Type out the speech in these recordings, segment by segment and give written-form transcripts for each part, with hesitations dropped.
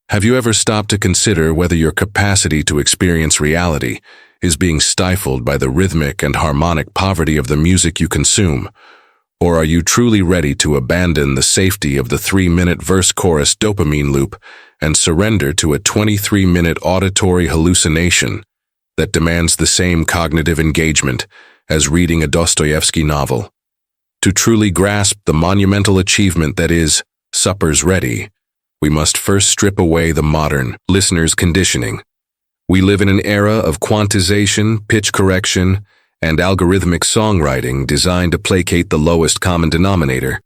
Have you ever stopped to consider whether your capacity to experience reality is being stifled by the rhythmic and harmonic poverty of the music you consume? Or are you truly ready to abandon the safety of the 3-minute verse-chorus dopamine loop and surrender to a 23-minute auditory hallucination that demands the same cognitive engagement as reading a Dostoevsky novel? To truly grasp the monumental achievement that is Supper's Ready, we must first strip away the modern listener's conditioning. We live in an era of quantization, pitch correction, and algorithmic songwriting designed to placate the lowest common denominator,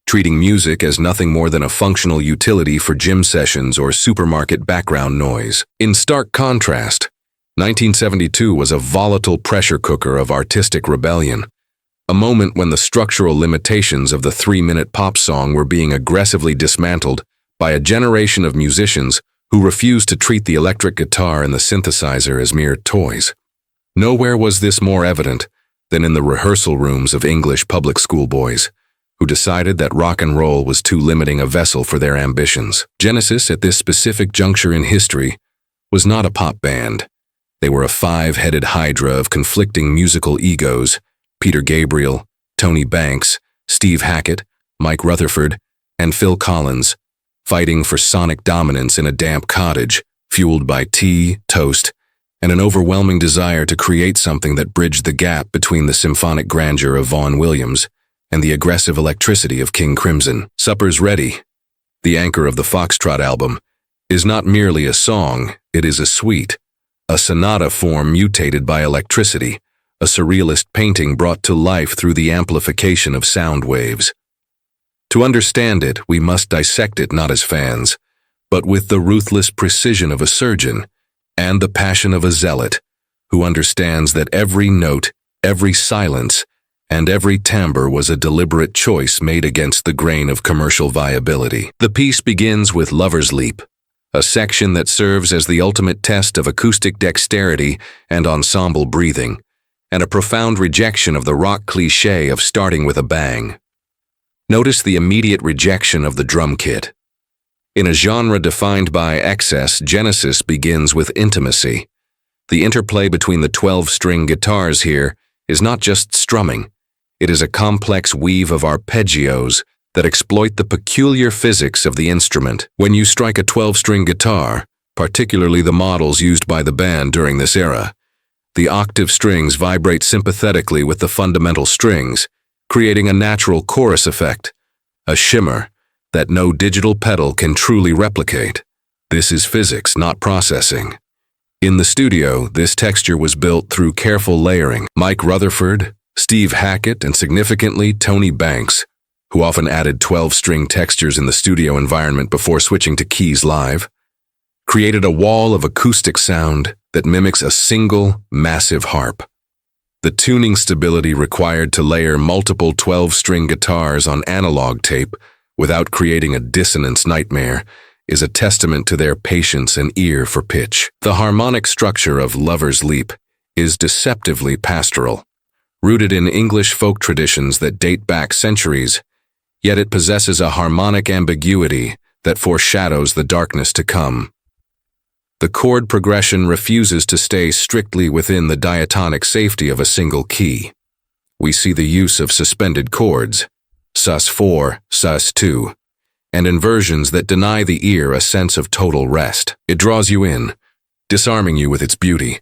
treating music as nothing more than a functional utility for gym sessions or supermarket background noise. In stark contrast, 1972 was a volatile pressure cooker of artistic rebellion, a moment when the structural limitations of the 3-minute pop song were being aggressively dismantled by a generation of musicians who refused to treat the electric guitar and the synthesizer as mere toys. Nowhere was this more evident than in the rehearsal rooms of English public school boys, who decided that rock and roll was too limiting a vessel for their ambitions. Genesis, at this specific juncture in history, was not a pop band. They were a 5-headed hydra of conflicting musical egos: Peter Gabriel, Tony Banks, Steve Hackett, Mike Rutherford, and Phil Collins, fighting for sonic dominance in a damp cottage, fueled by tea, toast, and an overwhelming desire to create something that bridged the gap between the symphonic grandeur of Vaughan Williams and the aggressive electricity of King Crimson. Supper's Ready, the anchor of the Foxtrot album, is not merely a song, it is a suite, a sonata form mutated by electricity, a surrealist painting brought to life through the amplification of sound waves. To understand it, we must dissect it not as fans, but with the ruthless precision of a surgeon and the passion of a zealot who understands that every note, every silence, and every timbre was a deliberate choice made against the grain of commercial viability. The piece begins with Lover's Leap, a section that serves as the ultimate test of acoustic dexterity and ensemble breathing, and a profound rejection of the rock cliché of starting with a bang. Notice the immediate rejection of the drum kit. In a genre defined by excess, Genesis begins with intimacy. The interplay between the 12-string guitars here is not just strumming. It is a complex weave of arpeggios that exploit the peculiar physics of the instrument. When you strike a 12-string guitar, particularly the models used by the band during this era, the octave strings vibrate sympathetically with the fundamental strings, creating a natural chorus effect, a shimmer that no digital pedal can truly replicate. This is physics, not processing. In the studio, this texture was built through careful layering. Mike Rutherford, Steve Hackett, and significantly Tony Banks, who often added 12-string textures in the studio environment before switching to keys live, created a wall of acoustic sound that mimics a single, massive harp. The tuning stability required to layer multiple 12-string guitars on analog tape without creating a dissonance nightmare is a testament to their patience and ear for pitch. The harmonic structure of Lover's Leap is deceptively pastoral, rooted in English folk traditions that date back centuries, yet it possesses a harmonic ambiguity that foreshadows the darkness to come. The chord progression refuses to stay strictly within the diatonic safety of a single key. We see the use of suspended chords, sus4, sus2, and inversions that deny the ear a sense of total rest. It draws you in, disarming you with its beauty,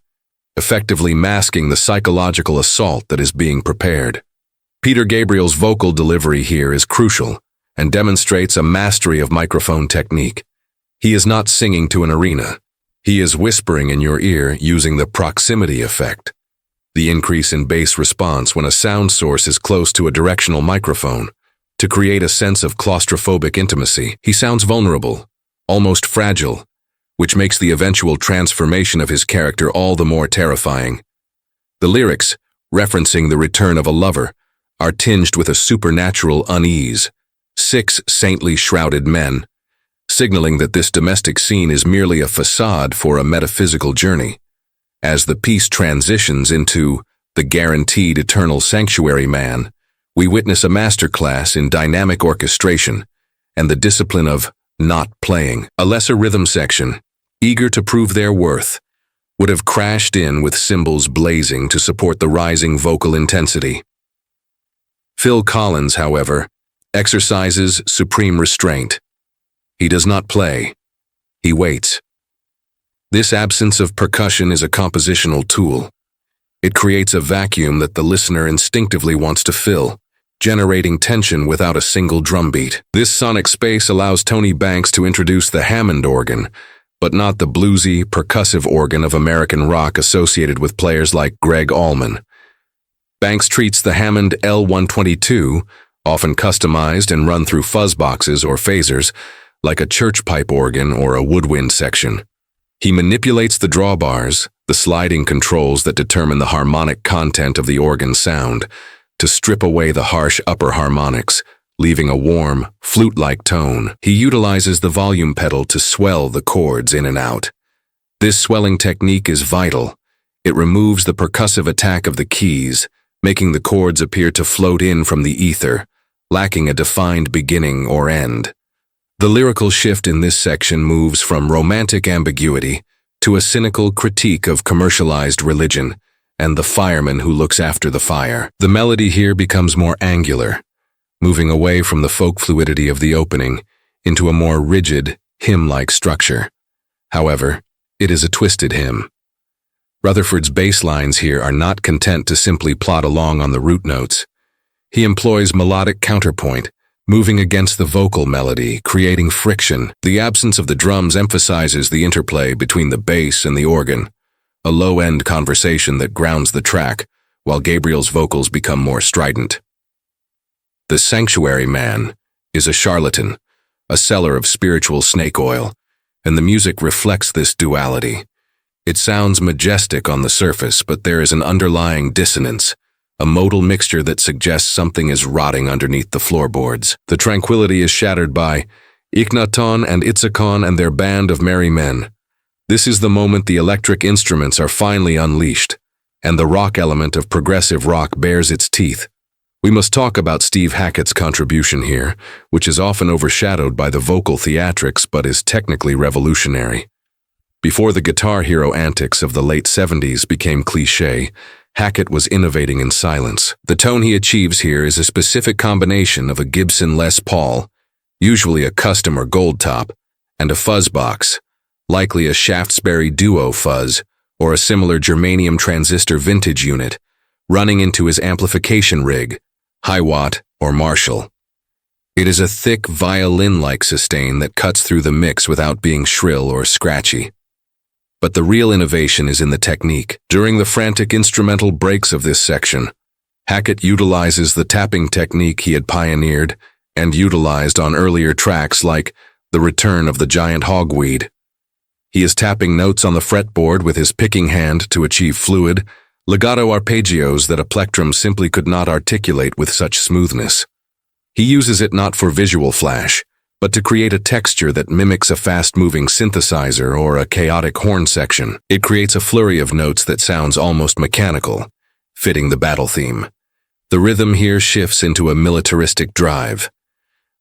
effectively masking the psychological assault that is being prepared. Peter Gabriel's vocal delivery here is crucial and demonstrates a mastery of microphone technique. He is not singing to an arena. He is whispering in your ear using the proximity effect, the increase in bass response when a sound source is close to a directional microphone, to create a sense of claustrophobic intimacy. He sounds vulnerable, almost fragile, which makes the eventual transformation of his character all the more terrifying. The lyrics, referencing the return of a lover, are tinged with a supernatural unease. 6 saintly shrouded men, signaling that this domestic scene is merely a facade for a metaphysical journey. As the piece transitions into the guaranteed eternal sanctuary man, we witness a masterclass in dynamic orchestration and the discipline of not playing. A lesser rhythm section, eager to prove their worth, would have crashed in with cymbals blazing to support the rising vocal intensity. Phil Collins, however, exercises supreme restraint. He does not play. He waits. This absence of percussion is a compositional tool. It creates a vacuum that the listener instinctively wants to fill, generating tension without a single drum beat. This sonic space allows Tony Banks to introduce the Hammond organ, but not the bluesy, percussive organ of American rock associated with players like Greg Allman. Banks treats the Hammond L122, often customized and run through fuzz boxes or phasers, like a church pipe organ or a woodwind section. He manipulates the drawbars, the sliding controls that determine the harmonic content of the organ sound, to strip away the harsh upper harmonics, leaving a warm, flute-like tone. He utilizes the volume pedal to swell the chords in and out. This swelling technique is vital. It removes the percussive attack of the keys, making the chords appear to float in from the ether, lacking a defined beginning or end. The lyrical shift in this section moves from romantic ambiguity to a cynical critique of commercialized religion and the fireman who looks after the fire. The melody here becomes more angular, moving away from the folk fluidity of the opening into a more rigid, hymn-like structure. However, it is a twisted hymn. Rutherford's bass lines here are not content to simply plod along on the root notes. He employs melodic counterpoint, moving against the vocal melody, creating friction. The absence of the drums emphasizes the interplay between the bass and the organ, a low-end conversation that grounds the track, while Gabriel's vocals become more strident. The sanctuary man is a charlatan, a seller of spiritual snake oil, and the music reflects this duality. It sounds majestic on the surface, but there is an underlying dissonance, a modal mixture that suggests something is rotting underneath the floorboards. The tranquility is shattered by Ichnaton and Itzakon and their band of merry men. This is the moment the electric instruments are finally unleashed, and the rock element of progressive rock bares its teeth. We must talk about Steve Hackett's contribution here, which is often overshadowed by the vocal theatrics but is technically revolutionary. Before the guitar hero antics of the late 70s became cliché, Hackett was innovating in silence. The tone he achieves here is a specific combination of a Gibson Les Paul, usually a custom or gold top, and a fuzz box, likely a Shaftesbury Duo fuzz or a similar germanium transistor vintage unit, running into his amplification rig, Hiwatt or Marshall. It is a thick violin-like sustain that cuts through the mix without being shrill or scratchy. But the real innovation is in the technique. During the frantic instrumental breaks of this section, Hackett utilizes the tapping technique he had pioneered and utilized on earlier tracks like The Return of the Giant Hogweed. He is tapping notes on the fretboard with his picking hand to achieve fluid, legato arpeggios that a plectrum simply could not articulate with such smoothness. He uses it not for visual flash, but to create a texture that mimics a fast-moving synthesizer or a chaotic horn section. It creates a flurry of notes that sounds almost mechanical, fitting the battle theme. The rhythm here shifts into a militaristic drive.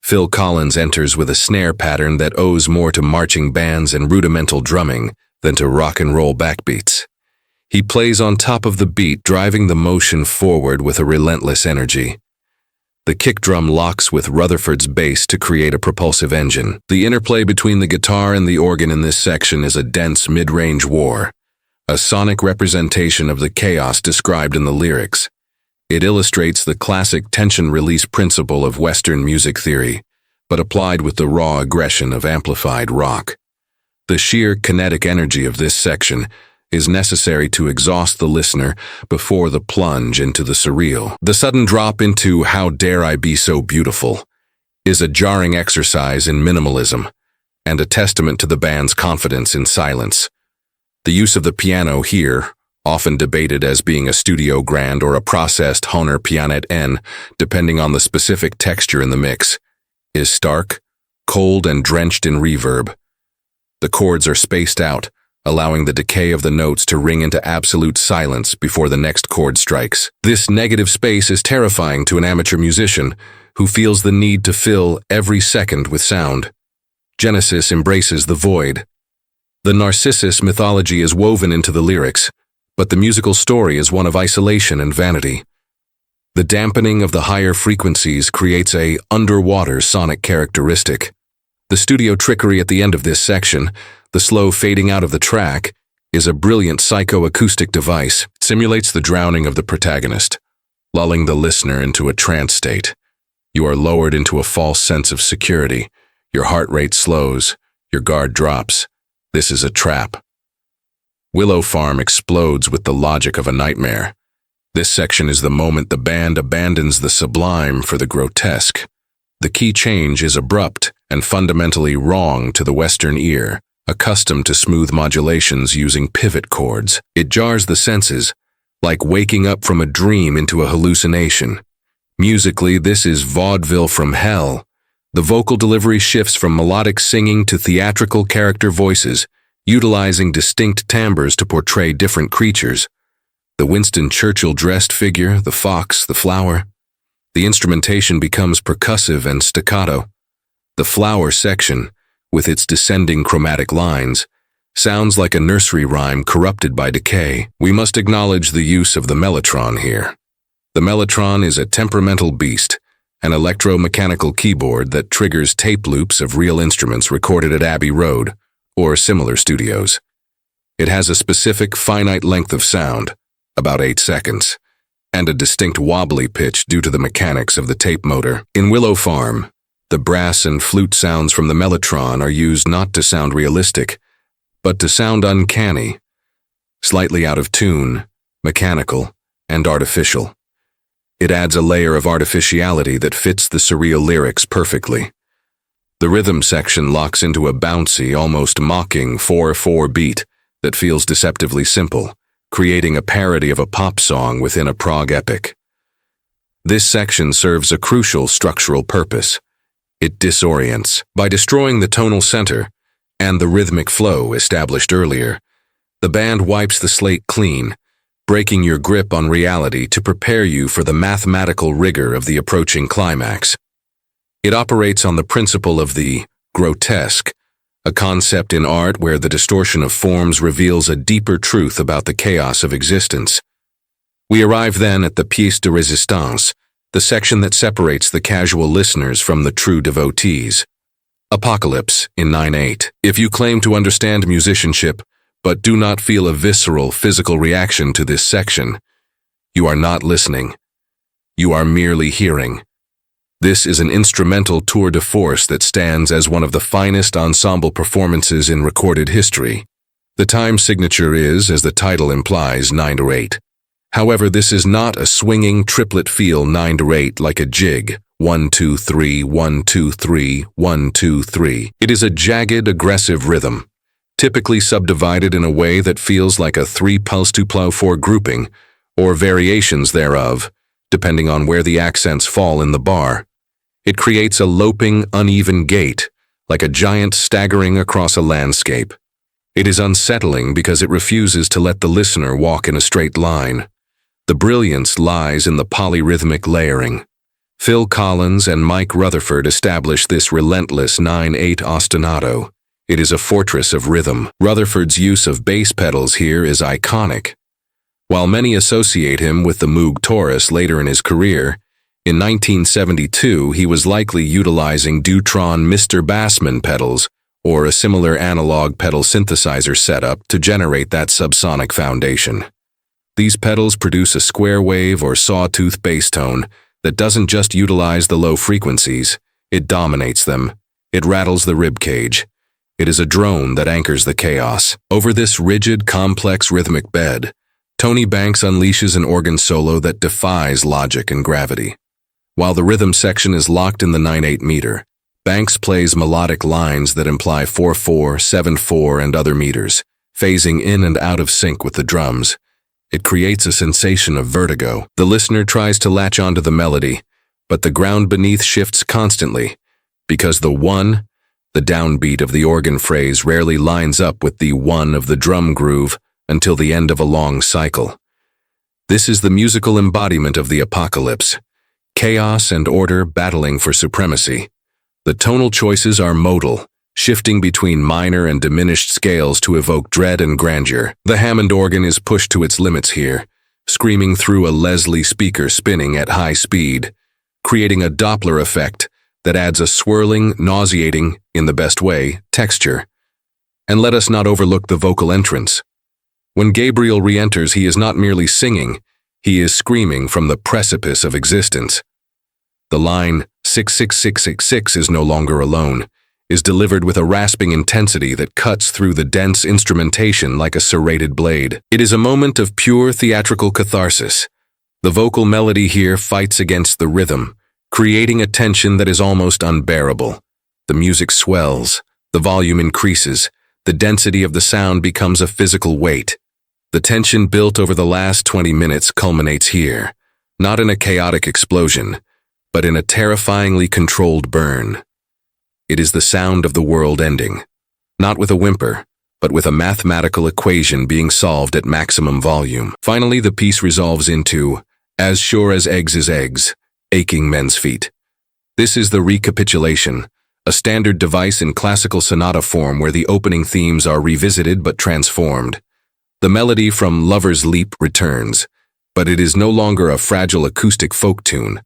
Phil Collins enters with a snare pattern that owes more to marching bands and rudimental drumming than to rock and roll backbeats. He plays on top of the beat, driving the motion forward with a relentless energy. The kick drum locks with Rutherford's bass to create a propulsive engine. The interplay between the guitar and the organ in this section is a dense mid-range war, a sonic representation of the chaos described in the lyrics. It illustrates the classic tension release principle of Western music theory, but applied with the raw aggression of amplified rock. The sheer kinetic energy of this section is necessary to exhaust the listener before the plunge into the surreal. The sudden drop into "How Dare I Be So Beautiful" is a jarring exercise in minimalism and a testament to the band's confidence in silence. The use of the piano here, often debated as being a studio grand or a processed Hohner pianette N, depending on the specific texture in the mix, is stark, cold, and drenched in reverb. The chords are spaced out, allowing the decay of the notes to ring into absolute silence before the next chord strikes. This negative space is terrifying to an amateur musician who feels the need to fill every second with sound. Genesis embraces the void. The Narcissus mythology is woven into the lyrics, but the musical story is one of isolation and vanity. The dampening of the higher frequencies creates a underwater sonic characteristic. The studio trickery at the end of this section, the slow fading out of the track, is a brilliant psychoacoustic device. It simulates the drowning of the protagonist, lulling the listener into a trance state. You are lowered into a false sense of security. Your heart rate slows, your guard drops. This is a trap. Willow Farm explodes with the logic of a nightmare. This section is the moment the band abandons the sublime for the grotesque. The key change is abrupt and fundamentally wrong to the Western ear, accustomed to smooth modulations using pivot chords. It jars the senses, like waking up from a dream into a hallucination. Musically, this is vaudeville from hell. The vocal delivery shifts from melodic singing to theatrical character voices, utilizing distinct timbres to portray different creatures. The Winston Churchill-dressed figure, the fox, the flower. The instrumentation becomes percussive and staccato. The flower section, with its descending chromatic lines, sounds like a nursery rhyme corrupted by decay. We must acknowledge the use of the Mellotron here. The Mellotron is a temperamental beast, an electromechanical keyboard that triggers tape loops of real instruments recorded at Abbey Road or similar studios. It has a specific finite length of sound, about 8 seconds, and a distinct wobbly pitch due to the mechanics of the tape motor. In Willow Farm, the brass and flute sounds from the Mellotron are used not to sound realistic, but to sound uncanny, slightly out of tune, mechanical, and artificial. It adds a layer of artificiality that fits the surreal lyrics perfectly. The rhythm section locks into a bouncy, almost mocking 4/4 beat that feels deceptively simple, creating a parody of a pop song within a prog epic. This section serves a crucial structural purpose. It disorients. By destroying the tonal center and the rhythmic flow established earlier, the band wipes the slate clean, breaking your grip on reality to prepare you for the mathematical rigor of the approaching climax. It operates on the principle of the grotesque, a concept in art where the distortion of forms reveals a deeper truth about the chaos of existence. We arrive then at the pièce de résistance, the section that separates the casual listeners from the true devotees. Apocalypse in 9/8. If you claim to understand musicianship, but do not feel a visceral physical reaction to this section, you are not listening. You are merely hearing. This is an instrumental tour de force that stands as one of the finest ensemble performances in recorded history. The time signature is, as the title implies, 9/8. However, this is not a swinging triplet feel 9/8 like a jig, 1-2-3, 1-2-3, 1-2-3. It is a jagged, aggressive rhythm, typically subdivided in a way that feels like a 3-pulse-2-plow-4 grouping, or variations thereof, depending on where the accents fall in the bar. It creates a loping, uneven gait, like a giant staggering across a landscape. It is unsettling because it refuses to let the listener walk in a straight line. The brilliance lies in the polyrhythmic layering. Phil Collins and Mike Rutherford established this relentless 9/8 ostinato. It is a fortress of rhythm. Rutherford's use of bass pedals here is iconic. While many associate him with the Moog Taurus later in his career, in 1972 he was likely utilizing Dutron Mr. Bassman pedals or a similar analog pedal synthesizer setup to generate that subsonic foundation. These pedals produce a square wave or sawtooth bass tone that doesn't just utilize the low frequencies, it dominates them. It rattles the ribcage. It is a drone that anchors the chaos. Over this rigid, complex rhythmic bed, Tony Banks unleashes an organ solo that defies logic and gravity. While the rhythm section is locked in the 9/8 meter, Banks plays melodic lines that imply 4/4, 7/4, and other meters, phasing in and out of sync with the drums. It creates a sensation of vertigo. The listener tries to latch onto the melody, but the ground beneath shifts constantly, because the downbeat of the organ phrase rarely lines up with the one of the drum groove until the end of a long cycle. This is the musical embodiment of the apocalypse, chaos and order battling for supremacy. The tonal choices are modal, shifting between minor and diminished scales to evoke dread and grandeur. The Hammond organ is pushed to its limits here, screaming through a Leslie speaker spinning at high speed, creating a Doppler effect that adds a swirling, nauseating, in the best way, texture. And let us not overlook the vocal entrance. When Gabriel re-enters, he is not merely singing, he is screaming from the precipice of existence. The line, 66666 is no longer alone, is delivered with a rasping intensity that cuts through the dense instrumentation like a serrated blade. It is a moment of pure theatrical catharsis. The vocal melody here fights against the rhythm, creating a tension that is almost unbearable. The music swells, the volume increases, the density of the sound becomes a physical weight. The tension built over the last 20 minutes culminates here, not in a chaotic explosion, but in a terrifyingly controlled burn. It is the sound of the world ending, not with a whimper, but with a mathematical equation being solved at maximum volume. Finally, the piece resolves into, as sure as eggs is eggs, aching men's feet. This is the recapitulation, a standard device in classical sonata form where the opening themes are revisited but transformed. The melody from Lover's Leap returns, but it is no longer a fragile acoustic folk tune.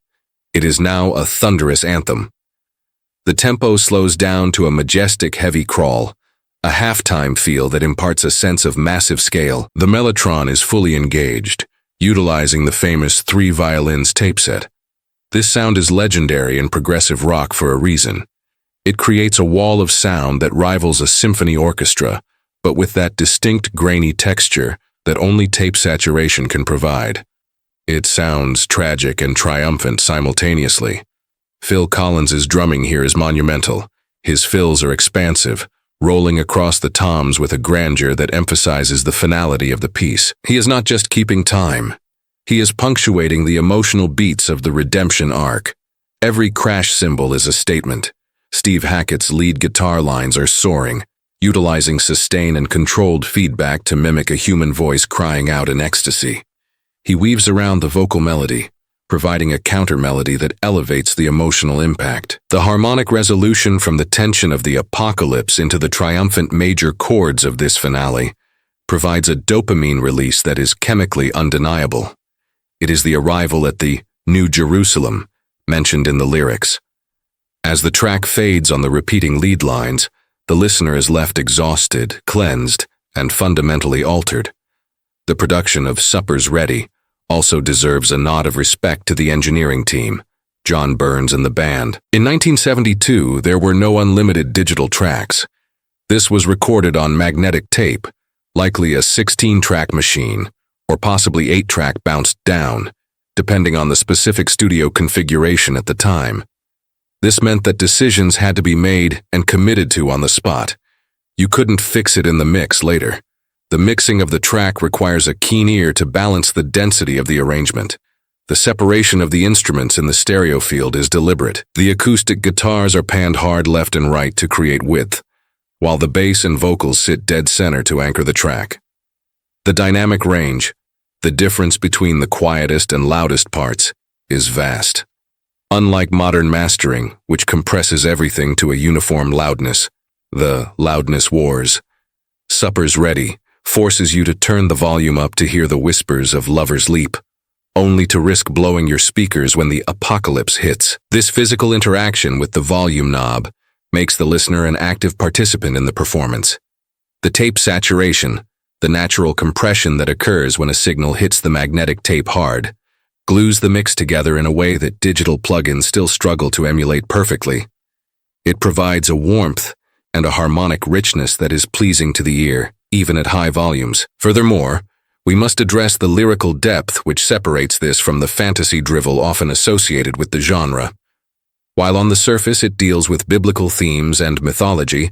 It is now a thunderous anthem. The tempo slows down to a majestic heavy crawl, a halftime feel that imparts a sense of massive scale. The Mellotron is fully engaged, utilizing the famous 3 violins tape set. This sound is legendary in progressive rock for a reason. It creates a wall of sound that rivals a symphony orchestra, but with that distinct grainy texture that only tape saturation can provide. It sounds tragic and triumphant simultaneously. Phil Collins's drumming here is monumental. His fills are expansive, rolling across the toms with a grandeur that emphasizes the finality of the piece. He is not just keeping time. He is punctuating the emotional beats of the redemption arc. Every crash cymbal is a statement. Steve Hackett's lead guitar lines are soaring, utilizing sustain and controlled feedback to mimic a human voice crying out in ecstasy. He weaves around the vocal melody, providing a counter-melody that elevates the emotional impact. The harmonic resolution from the tension of the apocalypse into the triumphant major chords of this finale provides a dopamine release that is chemically undeniable. It is the arrival at the New Jerusalem mentioned in the lyrics. As the track fades on the repeating lead lines, the listener is left exhausted, cleansed, and fundamentally altered. The production of Supper's Ready also deserves a nod of respect to the engineering team, John Burns and the band. In 1972, there were no unlimited digital tracks. This was recorded on magnetic tape, likely a 16-track machine, or possibly 8-track bounced down, depending on the specific studio configuration at the time. This meant that decisions had to be made and committed to on the spot. You couldn't fix it in the mix later. The mixing of the track requires a keen ear to balance the density of the arrangement. The separation of the instruments in the stereo field is deliberate. The acoustic guitars are panned hard left and right to create width, while the bass and vocals sit dead center to anchor the track. The dynamic range, the difference between the quietest and loudest parts, is vast. Unlike modern mastering, which compresses everything to a uniform loudness, the loudness wars, Supper's Ready forces you to turn the volume up to hear the whispers of Lover's Leap, only to risk blowing your speakers when the apocalypse hits. This physical interaction with the volume knob makes the listener an active participant in the performance. The tape saturation, the natural compression that occurs when a signal hits the magnetic tape hard, glues the mix together in a way that digital plugins still struggle to emulate perfectly. It provides a warmth and a harmonic richness that is pleasing to the ear, even at high volumes. Furthermore, we must address the lyrical depth which separates this from the fantasy drivel often associated with the genre. While on the surface it deals with biblical themes and mythology,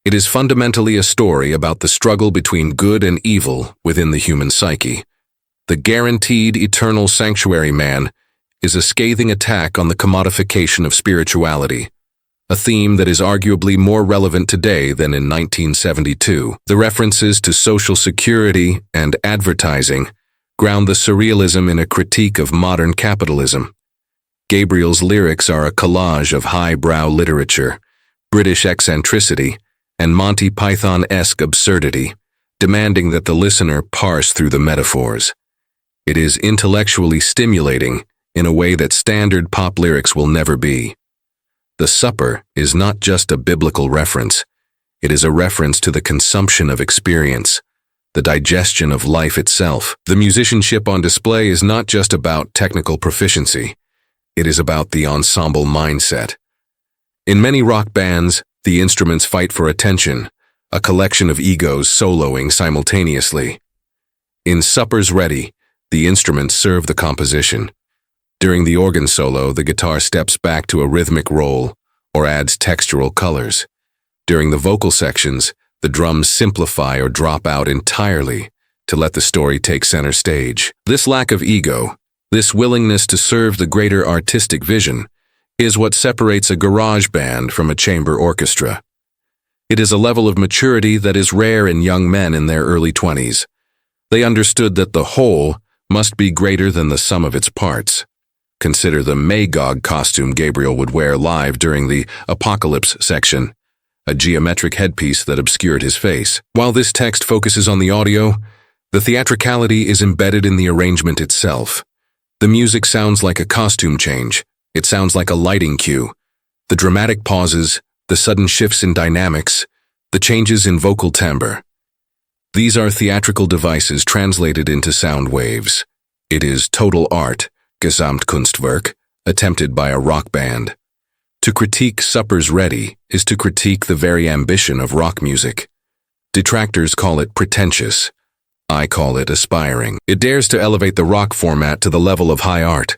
it is fundamentally a story about the struggle between good and evil within the human psyche. The guaranteed eternal sanctuary man is a scathing attack on the commodification of spirituality, a theme that is arguably more relevant today than in 1972. The references to social security and advertising ground the surrealism in a critique of modern capitalism. Gabriel's lyrics are a collage of highbrow literature, British eccentricity, and Monty Python-esque absurdity, demanding that the listener parse through the metaphors. It is intellectually stimulating in a way that standard pop lyrics will never be. The Supper is not just a biblical reference. It is a reference to the consumption of experience, the digestion of life itself. The musicianship on display is not just about technical proficiency. It is about the ensemble mindset. In many rock bands, the instruments fight for attention, a collection of egos soloing simultaneously. In Supper's Ready, the instruments serve the composition. During the organ solo, the guitar steps back to a rhythmic roll or adds textural colors. During the vocal sections, the drums simplify or drop out entirely to let the story take center stage. This lack of ego, this willingness to serve the greater artistic vision, is what separates a garage band from a chamber orchestra. It is a level of maturity that is rare in young men in their early 20s. They understood that the whole must be greater than the sum of its parts. Consider the Magog costume Gabriel would wear live during the Apocalypse section, a geometric headpiece that obscured his face. While this text focuses on the audio, the theatricality is embedded in the arrangement itself. The music sounds like a costume change. It sounds like a lighting cue. The dramatic pauses, the sudden shifts in dynamics, the changes in vocal timbre. These are theatrical devices translated into sound waves. It is total art, Gesamtkunstwerk, attempted by a rock band. To critique Supper's Ready is to critique the very ambition of rock music. Detractors call it pretentious. I call it aspiring. It dares to elevate the rock format to the level of high art.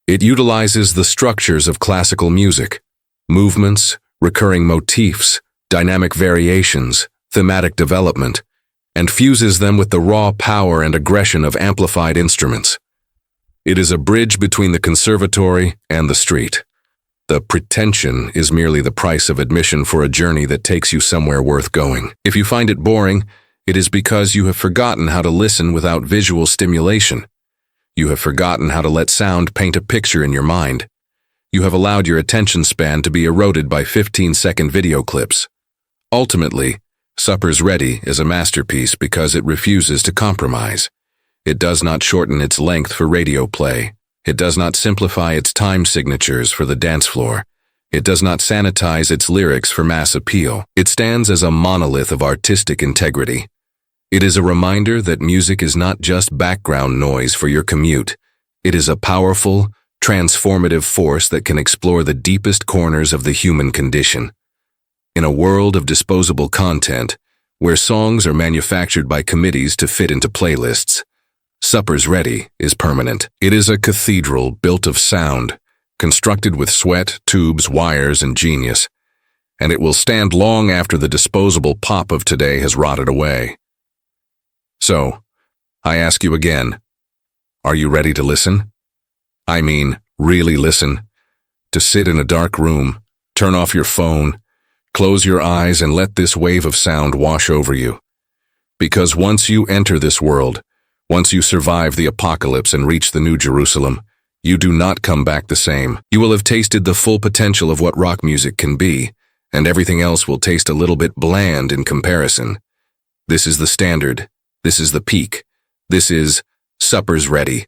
It utilizes the structures of classical music, movements, recurring motifs, dynamic variations, thematic development, and fuses them with the raw power and aggression of amplified instruments. It is a bridge between the conservatory and the street. The pretension is merely the price of admission for a journey that takes you somewhere worth going. If you find it boring, it is because you have forgotten how to listen without visual stimulation. You have forgotten how to let sound paint a picture in your mind. You have allowed your attention span to be eroded by 15-second video clips. Ultimately, Supper's Ready is a masterpiece because it refuses to compromise. It does not shorten its length for radio play. It does not simplify its time signatures for the dance floor. It does not sanitize its lyrics for mass appeal. It stands as a monolith of artistic integrity. It is a reminder that music is not just background noise for your commute. It is a powerful, transformative force that can explore the deepest corners of the human condition. In a world of disposable content, where songs are manufactured by committees to fit into playlists, Supper's Ready is permanent. It is a cathedral built of sound, constructed with sweat, tubes, wires, and genius, and it will stand long after the disposable pop of today has rotted away. So, I ask you again, are you ready to listen? I mean, really listen. To sit in a dark room, turn off your phone, close your eyes and let this wave of sound wash over you. Because once you enter this world, once you survive the apocalypse and reach the New Jerusalem, you do not come back the same. You will have tasted the full potential of what rock music can be, and everything else will taste a little bit bland in comparison. This is the standard. This is the peak. This is Supper's Ready.